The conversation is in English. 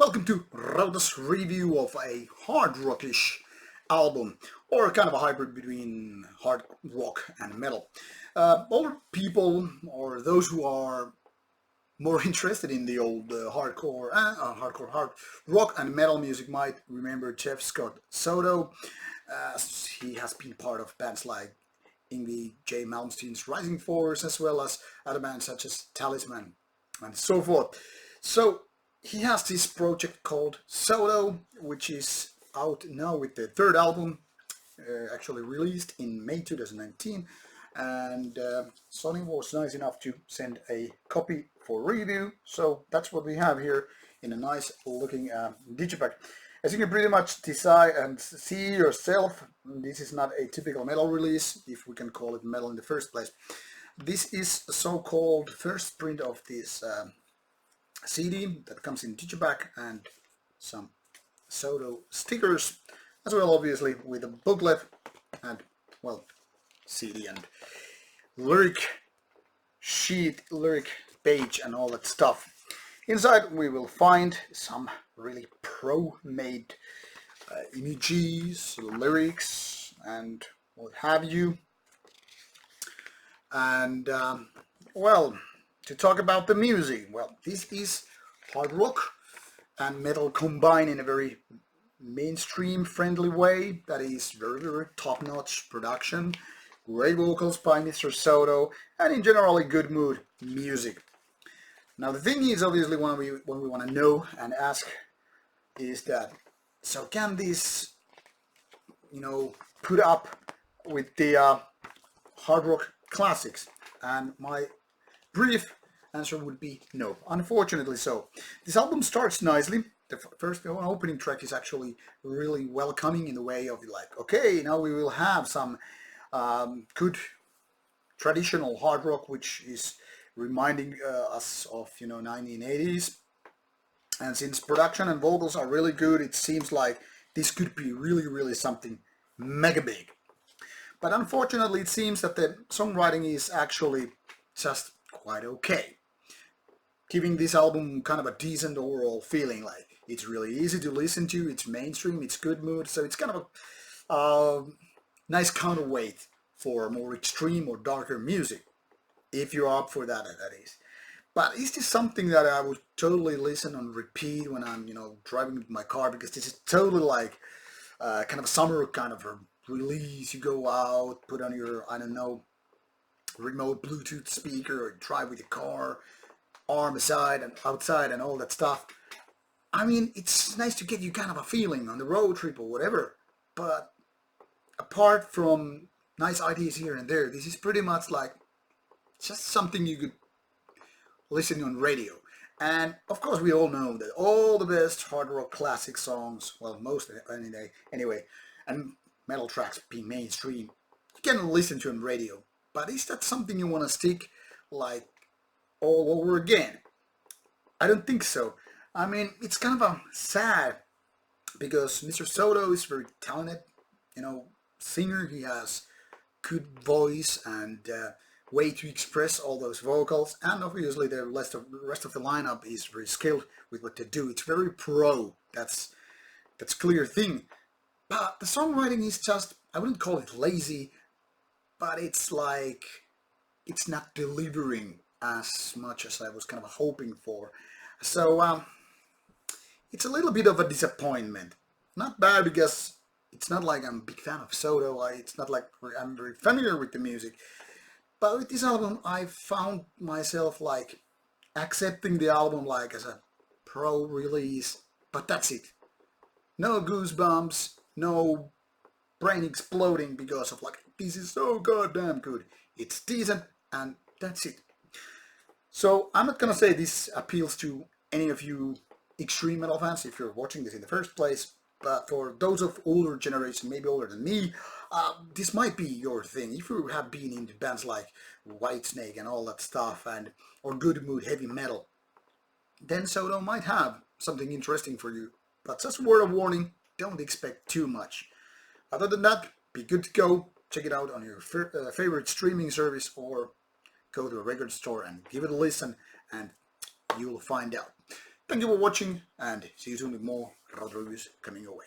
Welcome to Rauta's review of a hard rockish album, or kind of a hybrid between hard rock and metal. Older people, or those who are more interested in the old hard rock and metal music, might remember Jeff Scott Soto. He has been part of bands like Ingwie J. Malmsteen's Rising Force, as well as other bands such as Talisman and so forth. So he has this project called Soto, which is out now with the third album, actually released in May 2019. And Sony was nice enough to send a copy for review. So that's what we have here in a nice looking digipack. As you can pretty much decide and see yourself, this is not a typical metal release, if we can call it metal in the first place. This is a so-called first print of this CD that comes in digipack and some Soto stickers, as well obviously with a booklet and, well, CD and lyric sheet, lyric page and all that stuff. Inside we will find some really pro-made images, lyrics and what have you. And well, to talk about the music, well, this is hard rock and metal combined in a very mainstream friendly way. That is very top-notch production, great vocals by Mr. Soto, and in general a good mood music. Now the thing is, obviously, when we want to know and ask is that, so can this, put up with the hard rock classics? And my brief answer would be no, unfortunately so. This album starts nicely. The first opening track is actually really welcoming in the way of like, okay, now we will have some good traditional hard rock, which is reminding us of 1980s. And since production and vocals are really good, it seems like this could be really something mega big. But unfortunately, it seems that the songwriting is actually just quite okay, giving this album kind of a decent overall feeling. Like, it's really easy to listen to, it's mainstream, it's good mood, so it's kind of a nice counterweight for more extreme or darker music, if you're up for that is. But is this something that I would totally listen on repeat when I'm driving with my car? Because this is totally like kind of a summer kind of a release. You go out, put on your, I don't know, remote Bluetooth speaker, or drive with your car, arm aside and outside and all that stuff. I mean, it's nice to get you kind of a feeling on the road trip or whatever. But apart from nice ideas here and there, this is pretty much like just something you could listen on radio. And of course we all know that all the best hard rock classic songs, well, most anyway, and metal tracks being mainstream, you can listen to on radio. But is that something you want to stick like all over again? I don't think so. I mean, it's kind of a sad, because Mr. Soto is very talented, singer. He has good voice and way to express all those vocals, and obviously the rest of the lineup is very skilled with what they do. It's very pro. That's clear thing. But the songwriting is just, I wouldn't call it lazy, but it's like it's not delivering as much as I was kind of hoping for. So it's a little bit of a disappointment. Not bad, because it's not like I'm a big fan of Soto. It's not like I'm very familiar with the music. But with this album, I found myself like accepting the album like as a pro release. But that's it. No goosebumps, no brain exploding because of like, this is so goddamn good. It's decent, and that's it. So I'm not gonna say this appeals to any of you extreme metal fans if you're watching this in the first place. But for those of older generation, maybe older than me, this might be your thing. If you have been into bands like Whitesnake and all that stuff, or good mood heavy metal, then Soto might have something interesting for you. But just a word of warning, don't expect too much. Other than that, be good to go. Check it out on your favorite streaming service, or go to a record store and give it a listen, and you'll find out. Thank you for watching, and see you soon with more Rauta reviews coming your way.